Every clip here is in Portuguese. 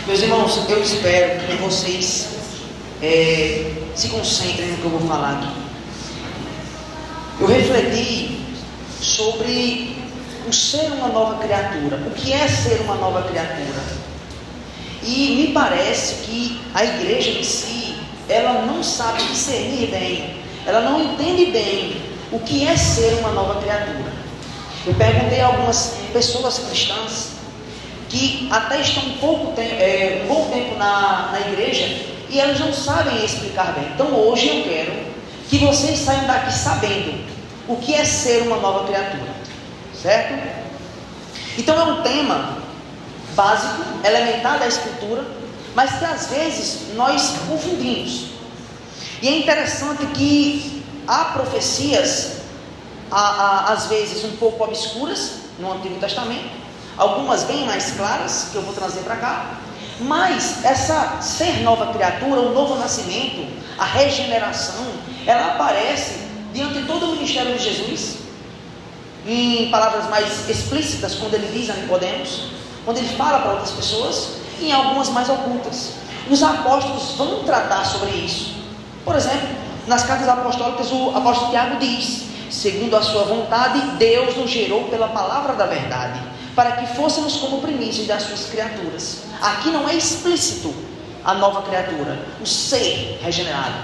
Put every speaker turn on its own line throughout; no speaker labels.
Meus irmãos, eu espero que vocês se concentrem no que eu vou falar aqui. Eu refleti sobre o ser uma nova criatura. O que é ser uma nova criatura? E me parece que a igreja em si, ela não sabe discernir bem, ela não entende bem o que é ser uma nova criatura. Eu perguntei a algumas pessoas cristãs que até estão um bom tempo na igreja e elas não sabem explicar bem. Então hoje eu quero que vocês saiam daqui sabendo o que é ser uma nova criatura, certo? Então é um tema básico, elementar da Escritura, mas que às vezes nós confundimos. E é interessante que há profecias, às vezes um pouco obscuras no Antigo Testamento, algumas bem mais claras, que eu vou trazer para cá, mas essa ser nova criatura, o novo nascimento, a regeneração, ela aparece diante de todo o ministério de Jesus, em palavras mais explícitas, quando ele diz a Nicodemos, quando ele fala para outras pessoas, e em algumas mais ocultas. Os apóstolos vão tratar sobre isso. Por exemplo, nas cartas apostólicas, o apóstolo Tiago diz: segundo a sua vontade, Deus nos gerou pela palavra da verdade, para que fôssemos como primícias das suas criaturas. Aqui não é explícito a nova criatura, o ser regenerado,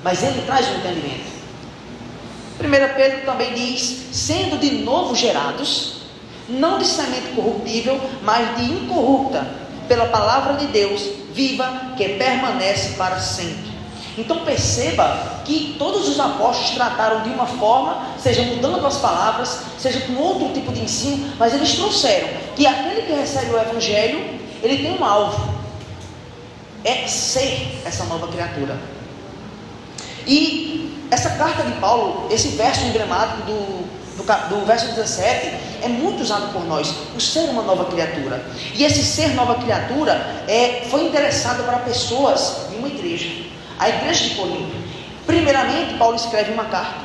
mas ele traz um entendimento. 1 Pedro também diz: sendo de novo gerados, não de semente corruptível, mas de incorrupta, pela palavra de Deus viva, que permanece para sempre. Então perceba que todos os apóstolos trataram de uma forma, seja mudando as palavras, seja com outro tipo de ensino, mas eles trouxeram que aquele que recebe o Evangelho, ele tem um alvo, é ser essa nova criatura. E essa carta de Paulo, esse verso emblemático do verso 17, é muito usado por nós, o ser uma nova criatura. E esse ser nova criatura foi interessado para pessoas de uma igreja, a igreja de Corinto. Primeiramente, Paulo escreve uma carta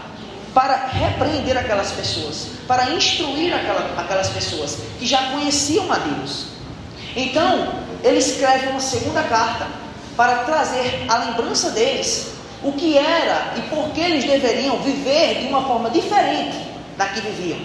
para repreender aquelas pessoas, para instruir aquelas pessoas que já conheciam a Deus. Então, ele escreve uma segunda carta para trazer à lembrança deles o que era e por que eles deveriam viver de uma forma diferente da que viviam.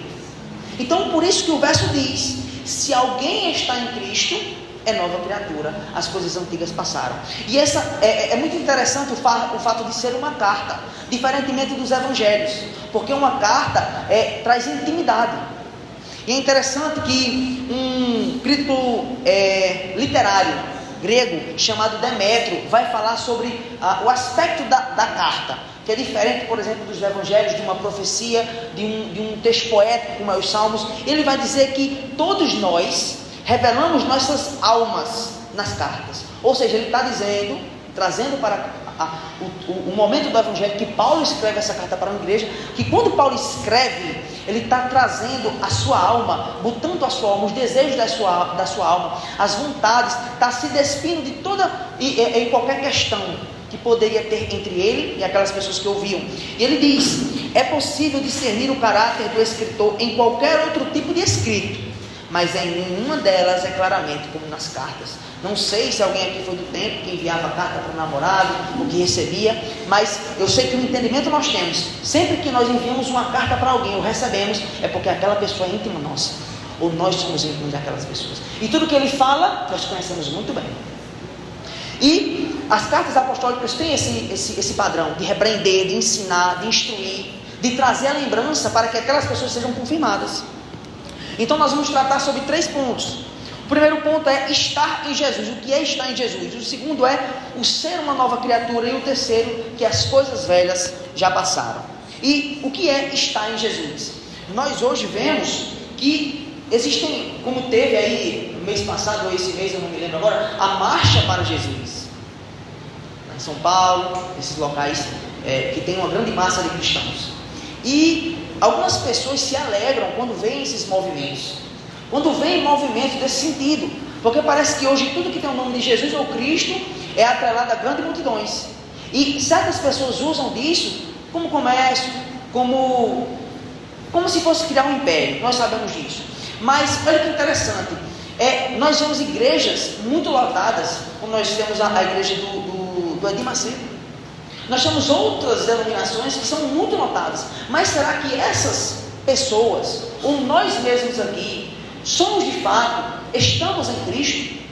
Então, por isso que o verso diz: se alguém está em Cristo, é nova criatura, as coisas antigas passaram. E é muito interessante o fato de ser uma carta, diferentemente dos evangelhos, porque uma carta traz intimidade. E é interessante que um crítico literário grego chamado Demétrio vai falar sobre o aspecto da carta, que é diferente, por exemplo, dos evangelhos, de uma profecia, de um texto poético como é os Salmos. Ele vai dizer que todos nós revelamos nossas almas nas cartas. Ou seja, ele está dizendo, trazendo para o momento do evangelho, que Paulo escreve essa carta para uma igreja, que quando Paulo escreve, ele está trazendo a sua alma, botando a sua alma, os desejos da sua alma, as vontades, está se despindo de toda e qualquer questão que poderia ter entre ele e aquelas pessoas que ouviam. E ele diz: é possível discernir o caráter do escritor em qualquer outro tipo de escrito, mas em nenhuma delas é claramente como nas cartas. Não sei se alguém aqui foi do tempo que enviava carta para o namorado, ou que recebia, mas eu sei que o entendimento nós temos, sempre que nós enviamos uma carta para alguém ou recebemos, é porque aquela pessoa é íntima nossa, ou nós somos íntimos daquelas pessoas, e tudo que ele fala, nós conhecemos muito bem. E as cartas apostólicas têm esse padrão de repreender, de ensinar, de instruir, de trazer a lembrança para que aquelas pessoas sejam confirmadas. Então nós vamos tratar sobre 3 pontos. O primeiro ponto é estar em Jesus. O que é estar em Jesus? O segundo é o ser uma nova criatura. E o terceiro, que as coisas velhas já passaram. E o que é estar em Jesus? Nós hoje vemos que existem, como teve aí no mês passado, ou esse mês, eu não me lembro agora, a marcha para Jesus. Em São Paulo, esses locais que tem uma grande massa de cristãos. E algumas pessoas se alegram quando veem esses movimentos. Quando vem movimento desse sentido, porque parece que hoje tudo que tem o nome de Jesus ou Cristo é atrelado a grandes multidões, e certas pessoas usam disso como comércio, como se fosse criar um império. Nós sabemos disso, mas olha que interessante, Nós vemos igrejas muito lotadas, como nós temos a igreja do Edir Macedo. Nós temos outras denominações que são muito lotadas. Mas será que essas pessoas, ou nós mesmos aqui, somos de fato, estamos em Cristo?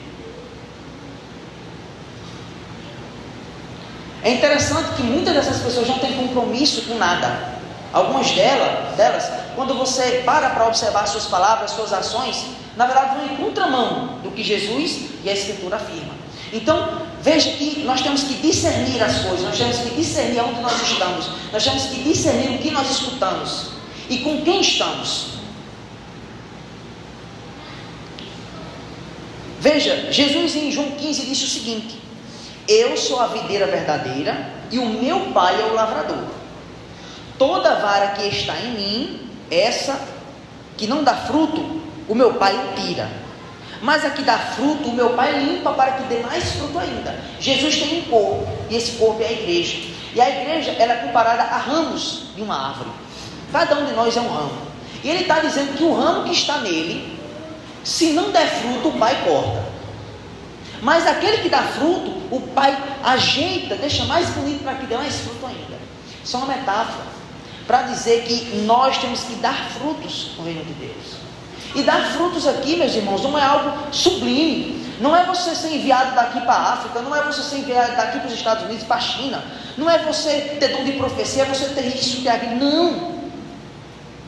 É interessante que muitas dessas pessoas não têm compromisso com nada. Algumas delas, quando você para observar suas palavras, suas ações, na verdade vão em contramão do que Jesus e a Escritura afirma. Então, veja que nós temos que discernir as coisas, nós temos que discernir onde nós estamos, nós temos que discernir o que nós escutamos e com quem estamos. Veja, Jesus em João 15 disse o seguinte: eu sou a videira verdadeira e o meu pai é o lavrador. Toda vara que está em mim, essa que não dá fruto, o meu pai tira. Mas a que dá fruto, o meu pai limpa para que dê mais fruto ainda. Jesus tem um corpo, e esse corpo é a igreja. E a igreja, ela é comparada a ramos de uma árvore. Cada um de nós é um ramo. E ele está dizendo que o ramo que está nele, se não der fruto, o pai corta. Mas aquele que dá fruto, o pai ajeita, deixa mais bonito para que dê mais fruto ainda. Isso é uma metáfora para dizer que nós temos que dar frutos no reino de Deus. E dar frutos aqui, meus irmãos, não é algo sublime. Não é você ser enviado daqui para a África, não é você ser enviado daqui para os Estados Unidos, para a China. Não é você ter dom de profecia, é você ter isso, ter aquilo. Não.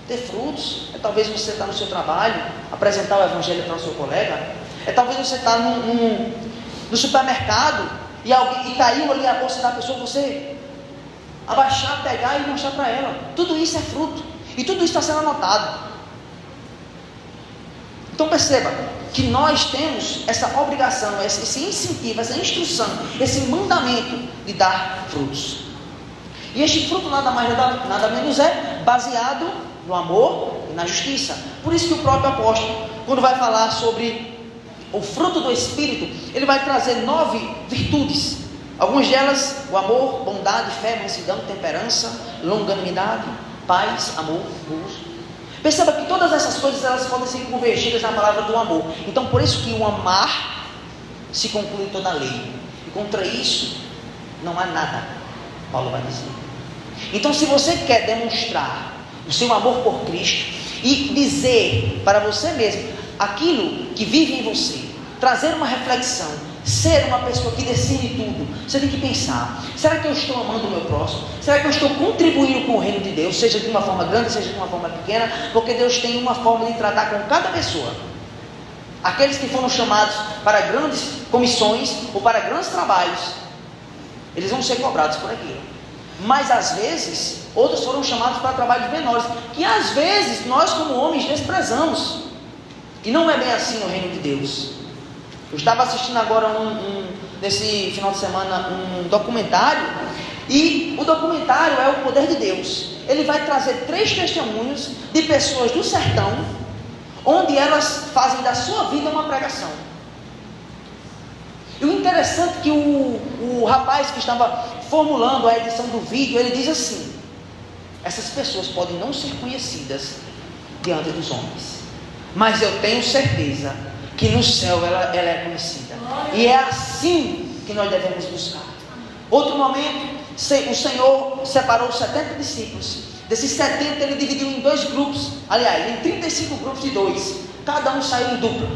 Ter frutos é talvez você estar no seu trabalho, apresentar o evangelho para o seu colega. É talvez você estar no supermercado e caiu ali a bolsa da pessoa, você abaixar, pegar e mostrar para ela. Tudo isso é fruto. E tudo isso está sendo anotado. Então perceba que nós temos essa obrigação, esse incentivo, essa instrução, esse mandamento de dar frutos. E este fruto nada mais nada menos é baseado no amor e na justiça. Por isso que o próprio apóstolo, quando vai falar sobre o fruto do Espírito, ele vai trazer 9 virtudes. Algumas delas, o amor, bondade, fé, mansidão, temperança, longanimidade, paz, amor, gozo. Perceba que todas essas coisas, elas podem ser convergidas na palavra do amor. Então, por isso que o amar se conclui toda a lei. E contra isso, não há nada, Paulo vai dizer. Então, se você quer demonstrar o seu amor por Cristo e dizer para você mesmo aquilo que vive em você, trazer uma reflexão, ser uma pessoa que decide tudo, você tem que pensar: será que eu estou amando o meu próximo? Será que eu estou contribuindo com o reino de Deus, seja de uma forma grande, seja de uma forma pequena? Porque Deus tem uma forma de tratar com cada pessoa. Aqueles que foram chamados para grandes comissões ou para grandes trabalhos, eles vão ser cobrados por aquilo. Mas às vezes, outros foram chamados para trabalhos menores, que às vezes nós como homens desprezamos. E não é bem assim no reino de Deus. Eu estava assistindo agora nesse final de semana um documentário, e o documentário é o poder de Deus. Ele vai trazer 3 testemunhos de pessoas do sertão, onde elas fazem da sua vida uma pregação. E o interessante é que o rapaz que estava formulando a edição do vídeo, ele diz assim: essas pessoas podem não ser conhecidas diante dos homens, mas eu tenho certeza que no céu ela é conhecida. E é assim que nós devemos buscar. Outro momento, o Senhor separou 70 discípulos. Desses 70 ele dividiu em 2 grupos, aliás, em 35 grupos de 2. Cada um saiu em dupla.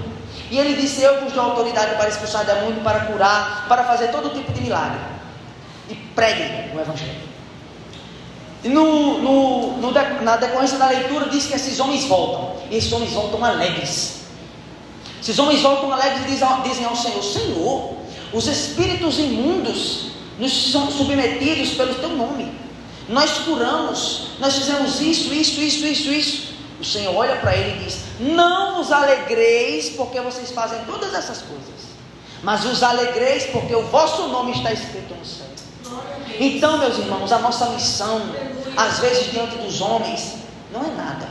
E ele disse: eu vos dou autoridade para expulsar demônio, para curar, para fazer todo tipo de milagre. E preguem o evangelho. E na decorrência da leitura diz que esses homens voltam. E esses homens voltam alegres. Esses homens voltam alegres e dizem ao Senhor: Senhor, os espíritos imundos nos são submetidos pelo teu nome. Nós curamos, nós fizemos isso. O Senhor olha para ele e diz: não vos alegreis porque vocês fazem todas essas coisas, mas vos alegreis porque o vosso nome está escrito no céu. Então, meus irmãos, a nossa missão, às vezes diante dos homens, não é nada.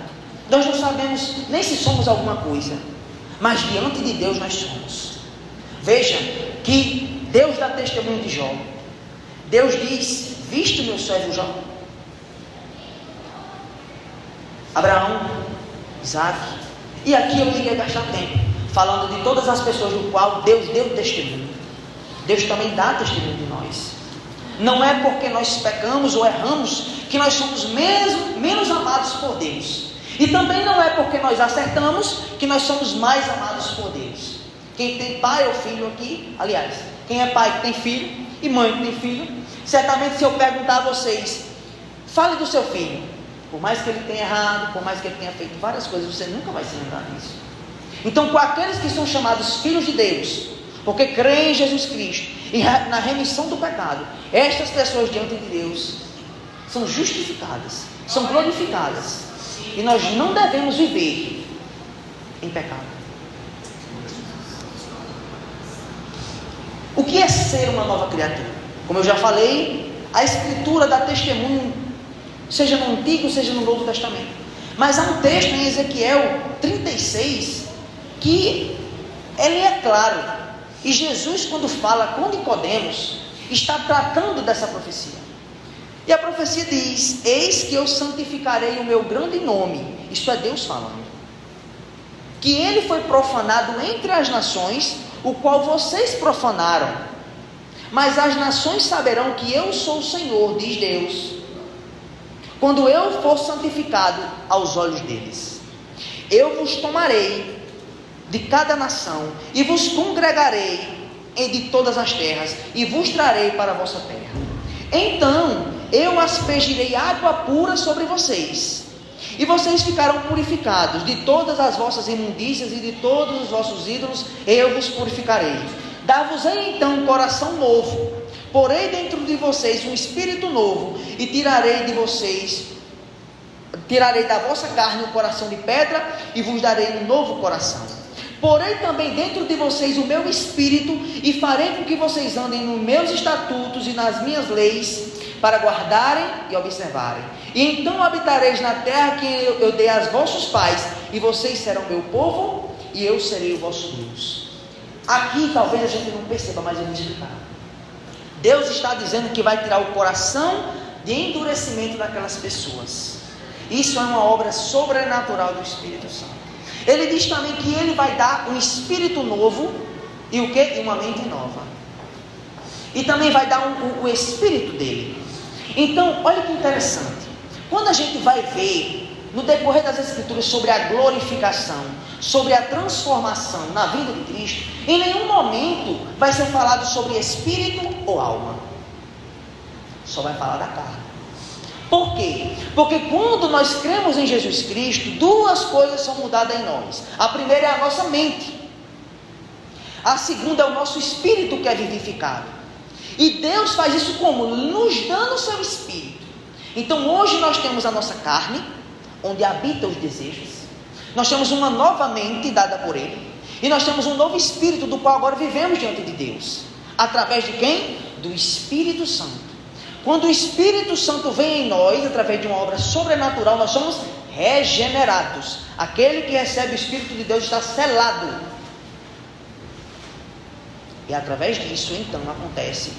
Nós não sabemos nem se somos alguma coisa, mas diante de Deus nós somos. Veja que Deus dá testemunho de Jó. Deus diz: viste meu servo Jó? Abraão, Isaac. E aqui eu iria gastar tempo falando de todas as pessoas do qual Deus deu testemunho. Deus também dá testemunho de nós. Não é porque nós pecamos ou erramos que nós somos menos amados por Deus. E também não é porque nós acertamos que nós somos mais amados por Deus. Quem tem pai ou filho aqui, aliás, quem é pai que tem filho e mãe que tem filho, certamente se eu perguntar a vocês, fale do seu filho, por mais que ele tenha errado, por mais que ele tenha feito várias coisas, você nunca vai se lembrar disso. Então, com aqueles que são chamados filhos de Deus, porque creem em Jesus Cristo e na remissão do pecado, estas pessoas diante de Deus são justificadas, são glorificadas, e nós não devemos viver em pecado. O que é ser uma nova criatura? Como eu já falei, a Escritura dá testemunho, seja no Antigo, seja no Novo Testamento. Mas há um texto em Ezequiel 36 que ele é claro. E Jesus, quando fala com Nicodemos, está tratando dessa profecia. E a profecia diz: eis que eu santificarei o meu grande nome. Isto é Deus falando. Que ele foi profanado entre as nações, o qual vocês profanaram. Mas as nações saberão que eu sou o Senhor, diz Deus, quando eu for santificado aos olhos deles. Eu vos tomarei de cada nação e vos congregarei de todas as terras e vos trarei para a vossa terra. Então eu aspergirei água pura sobre vocês, e vocês ficarão purificados de todas as vossas imundícias e de todos os vossos ídolos eu vos purificarei. Dar-vos-ei então um coração novo, porei dentro de vocês um espírito novo, e tirarei da vossa carne um coração de pedra, e vos darei um novo coração. Porei também dentro de vocês o meu espírito, e farei com que vocês andem nos meus estatutos e nas minhas leis, para guardarem e observarem. E então habitareis na terra que eu dei aos vossos pais, e vocês serão meu povo, e eu serei o vosso Deus. Aqui talvez a gente não perceba, mas eu vou explicar. Deus está dizendo que vai tirar o coração de endurecimento daquelas pessoas. Isso é uma obra sobrenatural do Espírito Santo. Ele diz também que ele vai dar um espírito novo, e o que? E uma mente nova. E também vai dar o espírito dele. Então, olha que interessante. Quando a gente vai ver no decorrer das Escrituras sobre a glorificação, sobre a transformação na vida de Cristo, em nenhum momento vai ser falado sobre espírito ou alma. Só vai falar da carne. Por quê? Porque quando nós cremos em Jesus Cristo, duas coisas são mudadas em nós. A primeira é a nossa mente. A segunda é o nosso espírito que é vivificado. E Deus faz isso como? Nos dando o seu espírito. Então hoje nós temos a nossa carne, onde habita os desejos. Nós temos uma nova mente dada por Ele. E nós temos um novo espírito, do qual agora vivemos diante de Deus. Através de quem? Do Espírito Santo. Quando o Espírito Santo vem em nós, através de uma obra sobrenatural, nós somos regenerados. Aquele que recebe o Espírito de Deus está selado. E através disso, então, acontece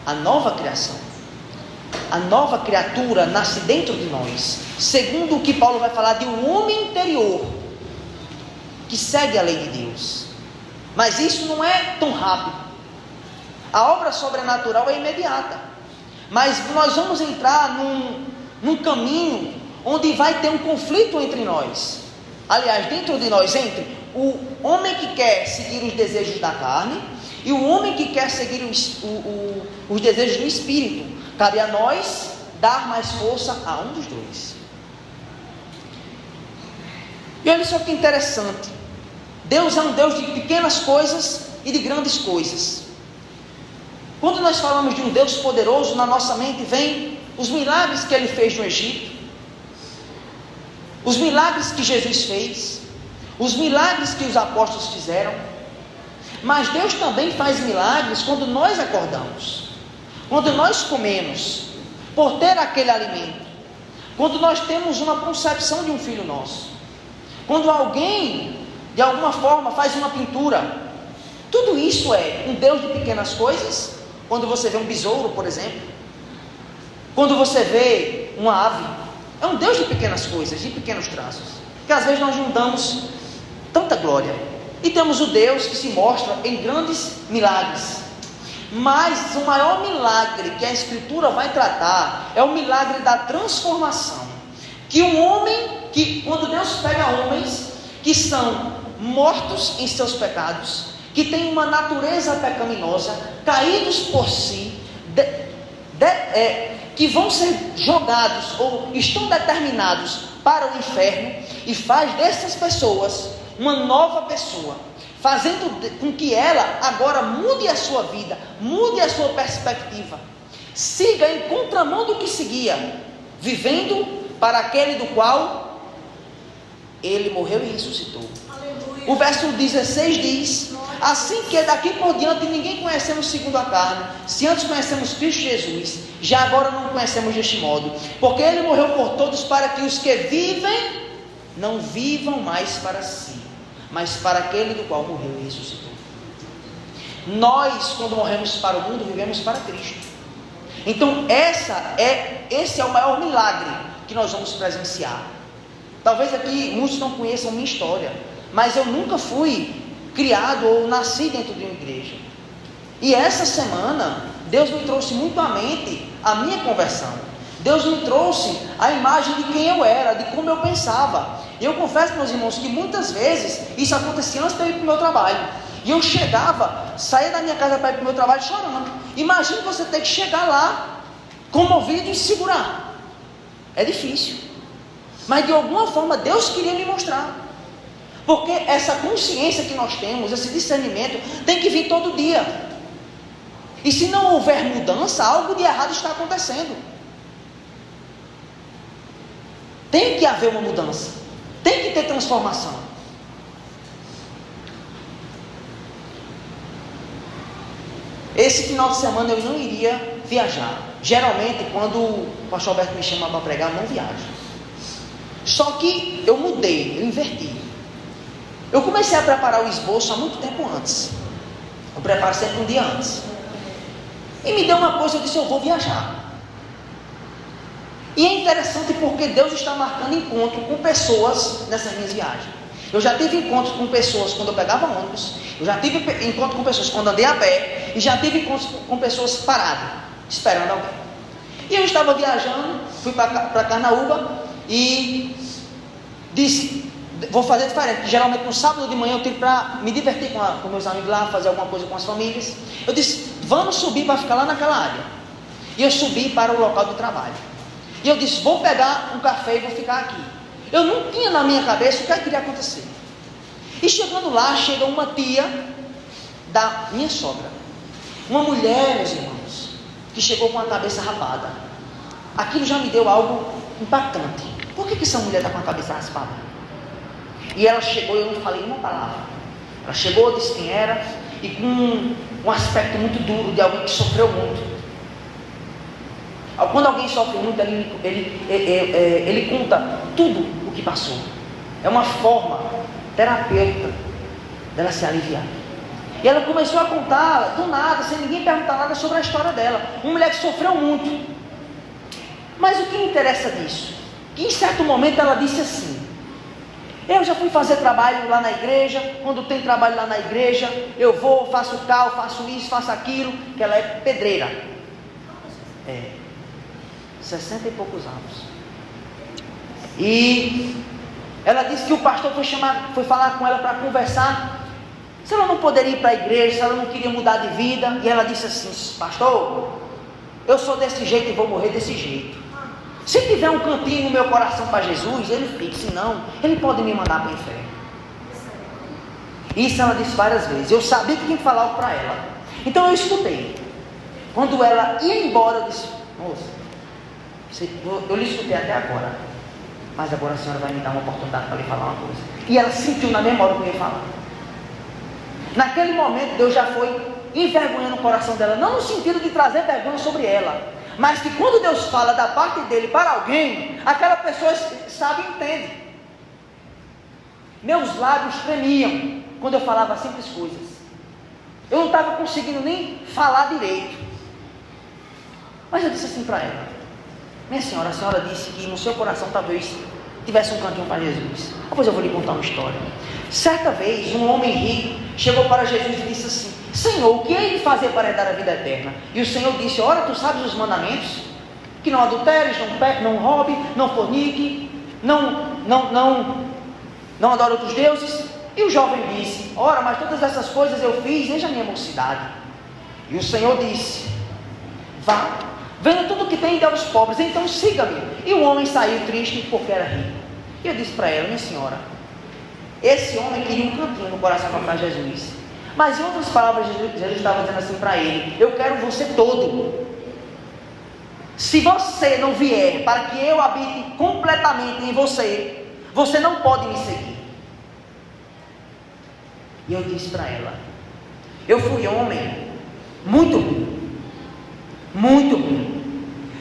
a nova criação. A nova criatura nasce dentro de nós. Segundo o que Paulo vai falar de um homem interior, que segue a lei de Deus. Mas isso não é tão rápido. A obra sobrenatural é imediata. Mas nós vamos entrar num caminho onde vai ter um conflito entre nós. Aliás, dentro de nós, entre o homem que quer seguir os desejos da carne e o homem que quer seguir os desejos do Espírito. Cabe a nós dar mais força a um dos dois. E olha só que interessante. Deus é um Deus de pequenas coisas e de grandes coisas. Quando nós falamos de um Deus poderoso, na nossa mente vem os milagres que Ele fez no Egito, os milagres que Jesus fez, os milagres que os apóstolos fizeram. Mas Deus também faz milagres quando nós acordamos, quando nós comemos, por ter aquele alimento, quando nós temos uma concepção de um filho nosso, quando alguém, de alguma forma, faz uma pintura. Tudo isso é um Deus de pequenas coisas. Quando você vê um besouro, por exemplo, quando você vê uma ave, é um Deus de pequenas coisas, de pequenos traços, que às vezes nós não damos tanta glória. E temos o Deus que se mostra em grandes milagres. Mas o maior milagre que a Escritura vai tratar é o milagre da transformação. Que um homem, que quando Deus pega homens que são mortos em seus pecados, que têm uma natureza pecaminosa, caídos por si, que vão ser jogados ou estão determinados para o inferno, e faz dessas pessoas uma nova pessoa, fazendo com que ela agora mude a sua vida, mude a sua perspectiva, siga em contramão do que seguia, vivendo para aquele do qual ele morreu e ressuscitou. Aleluia. O verso 16 diz: assim que daqui por diante ninguém conhecemos segundo a carne, se antes conhecemos Cristo Jesus, já agora não conhecemos deste modo, porque ele morreu por todos, para que os que vivem não vivam mais para si, mas para aquele do qual morreu e ressuscitou. Nós, quando morremos para o mundo, vivemos para Cristo. Então esse é o maior milagre que nós vamos presenciar. Talvez aqui muitos não conheçam minha história, mas eu nunca fui criado ou nasci dentro de uma igreja. E essa semana Deus me trouxe muito à mente a minha conversão. Deus me trouxe a imagem de quem eu era, de como eu pensava. E eu confesso, meus irmãos, que muitas vezes isso acontecia antes de eu ir para o meu trabalho. E eu saía da minha casa para ir para o meu trabalho chorando. Imagine você ter que chegar lá comovido e segurar. É difícil. Mas de alguma forma Deus queria me mostrar. Porque essa consciência que nós temos, esse discernimento, tem que vir todo dia. E se não houver mudança, algo de errado está acontecendo. Tem que haver uma mudança. Tem que ter transformação. Esse final de semana eu não iria viajar. Geralmente, quando o pastor Alberto me chama para pregar, eu não viajo. Só que eu mudei, eu inverti. Eu comecei a preparar o esboço há muito tempo antes. Eu preparo sempre um dia antes. E me deu uma coisa, eu disse: eu vou viajar. E é interessante porque Deus está marcando encontro com pessoas nessas minhas viagens. Eu já tive encontros com pessoas quando eu pegava ônibus, eu já tive encontro com pessoas quando andei a pé, e já tive encontros com pessoas paradas, esperando alguém. E eu estava viajando, fui para Carnaúba e disse: vou fazer diferente. Geralmente no sábado de manhã eu tiro para me divertir com meus amigos lá, fazer alguma coisa com as famílias. Eu disse: vamos subir para ficar lá naquela área. E eu subi para o local do trabalho. E eu disse: vou pegar um café e vou ficar aqui. Eu não tinha na minha cabeça o que iria acontecer. E chegando lá, chega uma tia da minha sogra. Uma mulher, meus irmãos, que chegou com a cabeça rapada. Aquilo já me deu algo impactante. Por que essa mulher está com a cabeça raspada? E ela chegou e eu não falei uma palavra. Ela chegou, disse quem era, e com um aspecto muito duro de alguém que sofreu muito. Quando alguém sofre muito, ele conta tudo o que passou. É uma forma terapêutica dela se aliviar. E ela começou a contar do nada, sem ninguém perguntar nada sobre a história dela. Uma mulher que sofreu muito. Mas o que me interessa disso? Que em certo momento ela disse assim: eu já fui fazer trabalho lá na igreja. Quando tem trabalho lá na igreja, eu vou, faço tal, faço isso, faço aquilo. Que ela é pedreira. 60 e poucos anos. E ela disse que o pastor foi falar com ela para conversar, se ela não poderia ir para a igreja, se ela não queria mudar de vida. E ela disse assim: pastor, eu sou desse jeito e vou morrer desse jeito. Se tiver um cantinho no meu coração para Jesus, ele fica. Se não, ele pode me mandar para o inferno. Isso ela disse várias vezes. Eu sabia que tinha que falar algo para ela. Então eu escutei. Quando ela ia embora, eu disse: moça, eu lhe escutei até agora, mas agora a senhora vai me dar uma oportunidade para lhe falar uma coisa. E ela sentiu na memória o que eu ia falar. Naquele momento Deus já foi envergonhando o coração dela, não no sentido de trazer vergonha sobre ela, mas que quando Deus fala da parte dele para alguém, aquela pessoa sabe e entende. Meus lábios tremiam quando eu falava simples coisas. Eu não estava conseguindo nem falar direito. Mas eu disse assim para ela: minha senhora, a senhora disse que no seu coração talvez tivesse um cantinho para Jesus. Pois eu vou lhe contar uma história. Certa vez, um homem rico chegou para Jesus e disse assim: Senhor, o que hei de fazer para herdar a vida eterna? E o Senhor disse: ora, tu sabes os mandamentos? Que não adulteres, não roube, não fornique, não adore outros deuses. E o jovem disse: ora, mas todas essas coisas eu fiz desde a minha mocidade. E o Senhor disse: vá, venda tudo o que tem e dê aos pobres, então siga-me. E o homem saiu triste porque era rico. E eu disse para ela: minha senhora, esse homem queria um cantinho no coração para Jesus. Mas em outras palavras, Jesus estava dizendo assim para ele: eu quero você todo. Se você não vier para que eu habite completamente em você, você não pode me seguir. E eu disse para ela: eu fui homem muito ruim,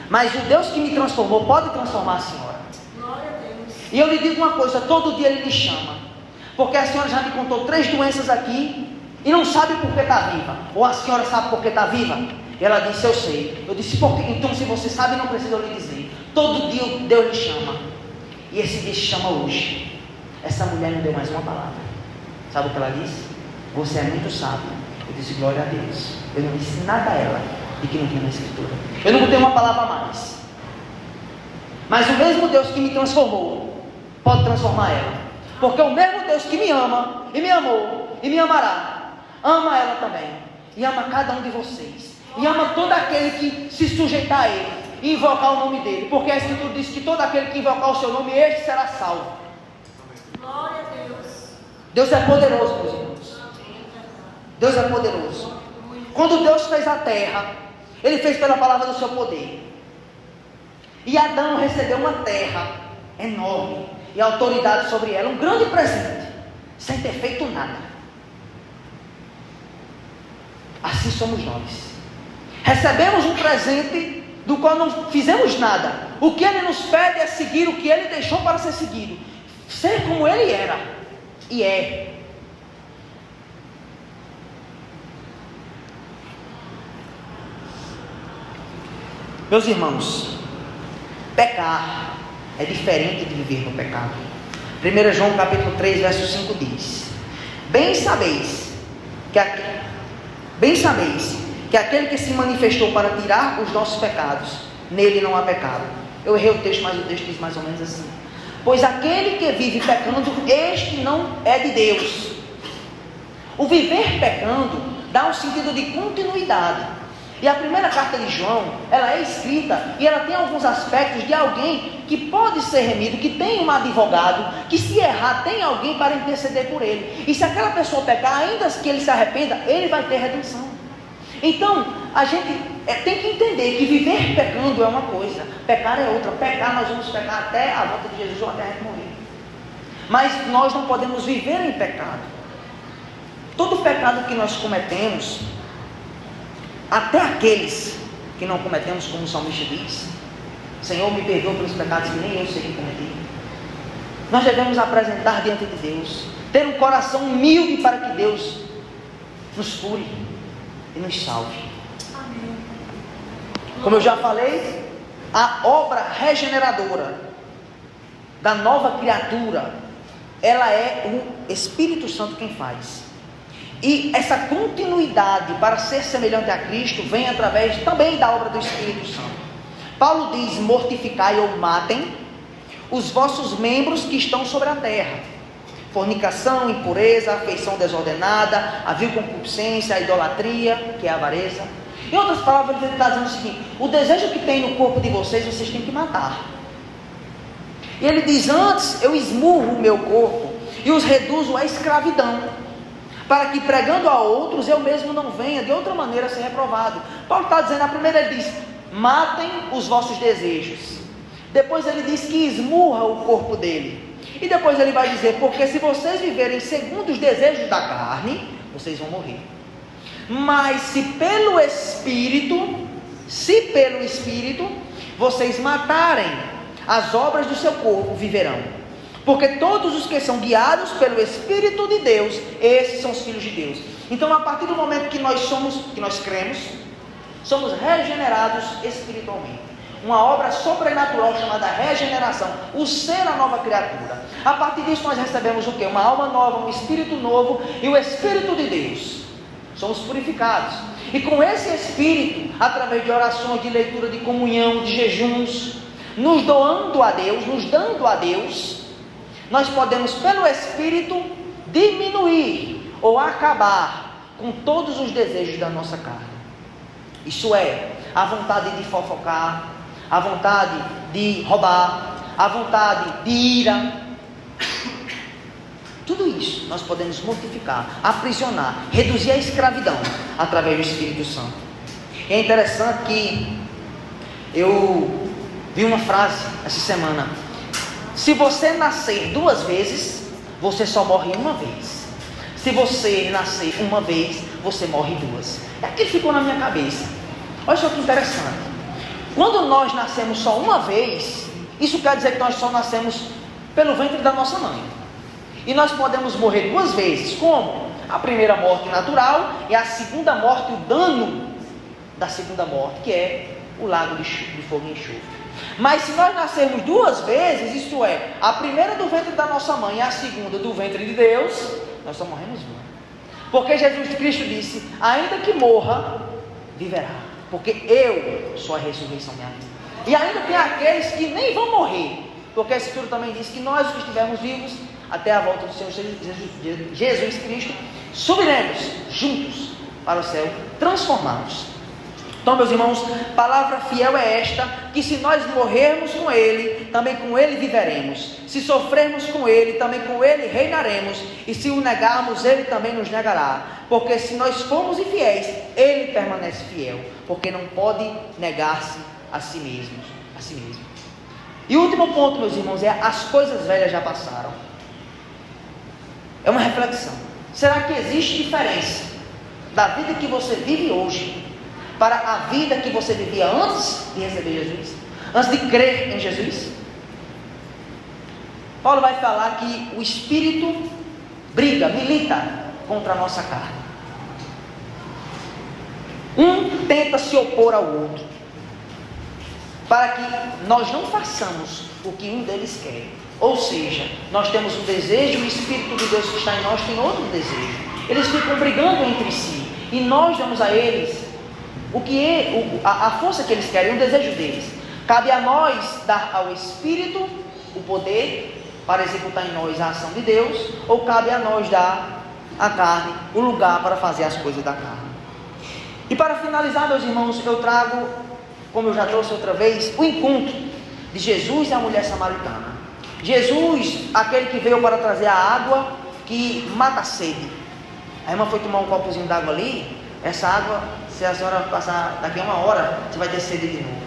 mas o Deus que me transformou pode transformar a senhora.
Glória a Deus.
E eu lhe digo uma coisa: todo dia Ele lhe chama, porque a senhora já me contou 3 doenças aqui e não sabe por que está viva. Ou a senhora sabe por que está viva? E ela disse: eu sei. Eu disse: por quê? Então, se você sabe, não precisa eu lhe dizer. Todo dia Deus lhe chama, e esse dia se chama hoje. Essa mulher não deu mais uma palavra. Sabe o que ela disse? Você é muito sábio. Eu disse: glória a Deus. Eu não disse nada a ela de que não tinha na Escritura. Eu não botei uma palavra a mais. Mas o mesmo Deus que me transformou pode transformar ela, porque o mesmo Deus que me ama e me amou e me amará, ama ela também, e ama cada um de vocês, e ama todo aquele que se sujeitar a Ele e invocar o nome dEle, porque a Escritura diz que todo aquele que invocar o seu nome, este será salvo.
Glória a Deus.
Deus é poderoso, meus irmãos. Deus é poderoso. Quando Deus fez a terra, Ele fez pela palavra do seu poder. E Adão recebeu uma terra enorme e autoridade sobre ela, um grande presente, sem ter feito nada. Assim somos nós. Recebemos um presente do qual não fizemos nada. O que Ele nos pede é seguir o que Ele deixou para ser seguido, ser como Ele era e é. Meus irmãos, pecar é diferente de viver no pecado. 1 João capítulo 3, verso 5 diz: Bem sabeis que aquele que se manifestou para tirar os nossos pecados, nele não há pecado. Eu errei o texto, mas o texto diz mais ou menos assim: pois aquele que vive pecando, este não é de Deus. O viver pecando dá um sentido de continuidade. E a primeira carta de João, ela é escrita e ela tem alguns aspectos de alguém que pode ser remido, que tem um advogado, que se errar tem alguém para interceder por ele. E se aquela pessoa pecar, ainda que ele se arrependa, ele vai ter redenção. Então, a gente tem que entender que viver pecando é uma coisa, pecar é outra. Pecar, nós vamos pecar até a volta de Jesus ou até a gente morrer. Mas nós não podemos viver em pecado. Todo pecado que nós cometemos, até aqueles que não cometemos, como o salmista diz: Senhor, me perdoa pelos pecados que nem eu sei que cometi. Nós devemos apresentar diante de Deus, ter um coração humilde para que Deus nos cure e nos salve.
Amém.
Como eu já falei, a obra regeneradora da nova criatura, ela é o Espírito Santo quem faz. E essa continuidade para ser semelhante a Cristo vem através também da obra do Espírito Santo. Paulo diz: mortificai ou matem os vossos membros que estão sobre a terra: fornicação, impureza, afeição desordenada, a vil concupiscência, a idolatria, que é a avareza. Em outras palavras, ele está dizendo o seguinte: o desejo que tem no corpo de vocês têm que matar. E ele diz: antes eu esmurro o meu corpo e os reduzo à escravidão, para que pregando a outros eu mesmo não venha de outra maneira a ser reprovado. Paulo está dizendo, a primeira ele diz: matem os vossos desejos. Depois ele diz que esmurra o corpo dele. E depois ele vai dizer: porque se vocês viverem segundo os desejos da carne, vocês vão morrer. Mas se pelo Espírito vocês matarem as obras do seu corpo, viverão. Porque todos os que são guiados pelo Espírito de Deus, esses são os filhos de Deus. Então, a partir do momento que nós cremos, somos regenerados espiritualmente. uma obra sobrenatural chamada regeneração, o ser a nova criatura. A partir disso nós recebemos o quê? Uma alma nova, um espírito novo e o Espírito de Deus. Somos purificados. E com esse Espírito, através de orações, de leitura, de comunhão, de jejuns, nos dando a Deus, nós podemos pelo Espírito diminuir ou acabar com todos os desejos da nossa carne. Isso é, a vontade de fofocar, a vontade de roubar, a vontade de ira. Tudo isso nós podemos mortificar, aprisionar, reduzir a escravidão através do Espírito Santo. E é interessante que eu vi uma frase essa semana: se você nascer 2 vezes, você só morre uma vez. Se você nascer uma vez, você morre 2. É aquilo que ficou na minha cabeça. Olha só que interessante. Quando nós nascemos só uma vez, isso quer dizer que nós só nascemos pelo ventre da nossa mãe. E nós podemos morrer 2 vezes. Como? A primeira morte natural e a segunda morte, o dano da segunda morte, que é o lago de fogo e enxofre. Mas se nós nascermos 2 vezes, isto é, a primeira do ventre da nossa mãe e a segunda do ventre de Deus, nós só morremos uma. Porque Jesus Cristo disse: ainda que morra, viverá. Porque eu sou a ressurreição e a vida. E ainda tem aqueles que nem vão morrer. Porque a Escritura também diz que nós que estivermos vivos até a volta do Senhor Jesus Cristo, subiremos juntos para o céu, transformados. Então, meus irmãos, palavra fiel é esta: que se nós morrermos com Ele, também com Ele viveremos. Se sofrermos com Ele, também com Ele reinaremos. E se o negarmos, Ele também nos negará. Porque se nós formos infiéis, Ele permanece fiel, porque não pode negar-se a si mesmo. E o último ponto, meus irmãos, é: as coisas velhas já passaram. É uma reflexão. Será que existe diferença da vida que você vive hoje para a vida que você vivia antes de receber Jesus? Antes de crer em Jesus? Paulo vai falar que o Espírito milita contra a nossa carne. Um tenta se opor ao outro, para que nós não façamos o que um deles quer. Ou seja, nós temos um desejo, o Espírito de Deus que está em nós tem outro desejo. Eles ficam brigando entre si, e nós damos a eles a força que eles querem, o desejo deles. Cabe a nós dar ao Espírito o poder para executar em nós a ação de Deus, ou cabe a nós dar à carne o lugar para fazer as coisas da carne. E para finalizar, meus irmãos, eu trago, como eu já trouxe outra vez, o encontro de Jesus e a mulher samaritana. Jesus, aquele que veio para trazer a água que mata a sede. A irmã foi tomar um copozinho d'água ali. Essa água, se a senhora passar daqui a 1 hora, você vai ter sede de novo.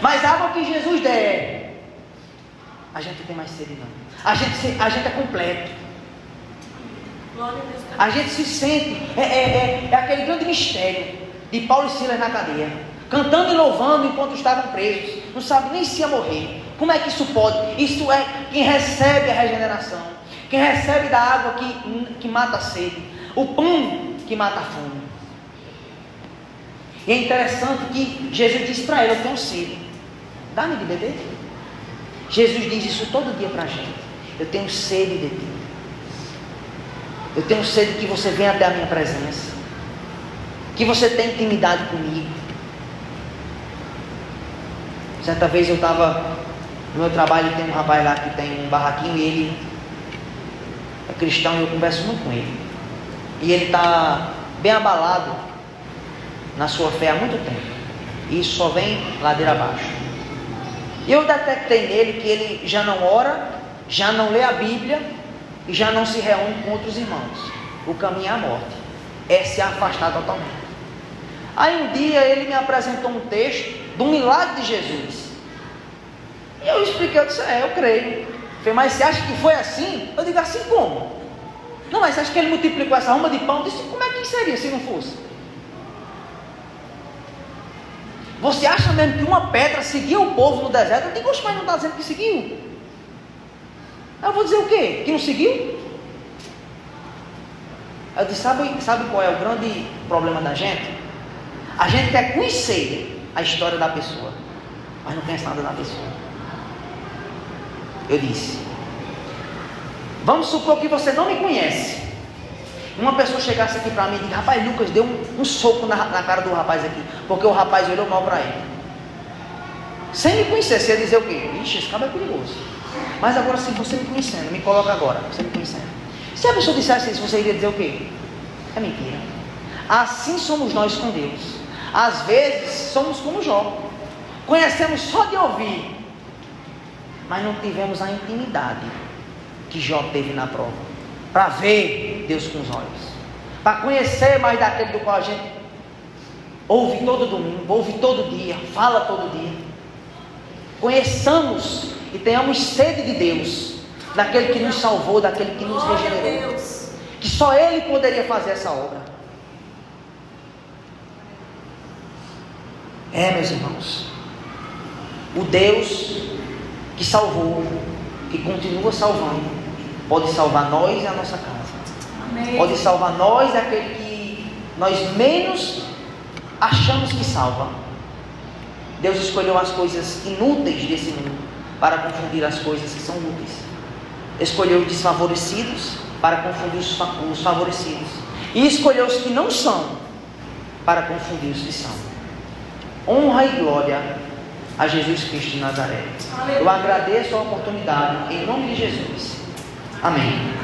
Mas a água que Jesus der, a gente não tem mais sede não. A gente é completo. A gente se sente, é aquele grande mistério de Paulo e Silas na cadeia, cantando e louvando enquanto estavam presos. Não sabe nem se ia morrer. Como é que isso pode? Isso é quem recebe a regeneração, quem recebe da água que mata a sede, o pão que mata a fome. E é interessante que Jesus disse para ele: eu tenho sede, dá-me de beber. Jesus diz isso todo dia para a gente: eu tenho sede de ti. Eu tenho sede que você venha até a minha presença, que você tenha intimidade comigo. Certa vez eu estava no meu trabalho, tem um rapaz lá que tem um barraquinho e ele é cristão e eu converso muito com ele. E ele está bem abalado na sua fé há muito tempo. E isso só vem ladeira abaixo. E eu detectei nele que ele já não ora, já não lê a Bíblia e já não se reúne com outros irmãos. O caminho é a morte, é se afastar totalmente. Aí um dia ele me apresentou um texto do milagre de Jesus. E eu expliquei, eu disse: eu creio. Eu falei: mas você acha que foi assim? Eu digo: assim como? Não, mas você acha que ele multiplicou essa roma de pão? Eu disse: como é que seria se não fosse? Você acha mesmo que uma pedra seguiu o povo no deserto? Eu digo: oxe, mas não está dizendo que seguiu. Eu vou dizer o quê? Que não seguiu? Eu disse: sabe qual é o grande problema da gente? A gente quer conhecer a história da pessoa, mas não conhece nada da pessoa. Eu disse: vamos supor que você não me conhece. Uma pessoa chegasse aqui para mim e disse: rapaz, Lucas deu um soco na cara do rapaz aqui, porque o rapaz olhou mal para ele. Sem me conhecer, você ia dizer o quê? Ixi, esse cara é perigoso. Mas agora, se você me conhecendo, me coloca agora, você me conhecendo. Se a pessoa dissesse isso, você iria dizer o quê? É mentira. Assim somos nós com Deus. Às vezes, somos como Jó. Conhecemos só de ouvir, mas não tivemos a intimidade que Jó teve na prova, para ver Deus com os olhos, para conhecer mais daquele do qual a gente ouve todo domingo, ouve todo dia, fala todo dia. Conheçamos e tenhamos sede de Deus, daquele que nos salvou, daquele que nos regenerou, que só Ele poderia fazer essa obra. Meus irmãos, o Deus que salvou, que continua salvando, pode salvar nós e a nossa casa.
Amém.
Pode salvar nós, aquele que nós menos achamos que salva. Deus escolheu as coisas inúteis desse mundo para confundir as coisas que são úteis. Escolheu os desfavorecidos para confundir os favorecidos. E escolheu os que não são para confundir os que são. Honra e glória a Jesus Cristo de Nazaré. Eu agradeço a oportunidade em nome de Jesus. Amém.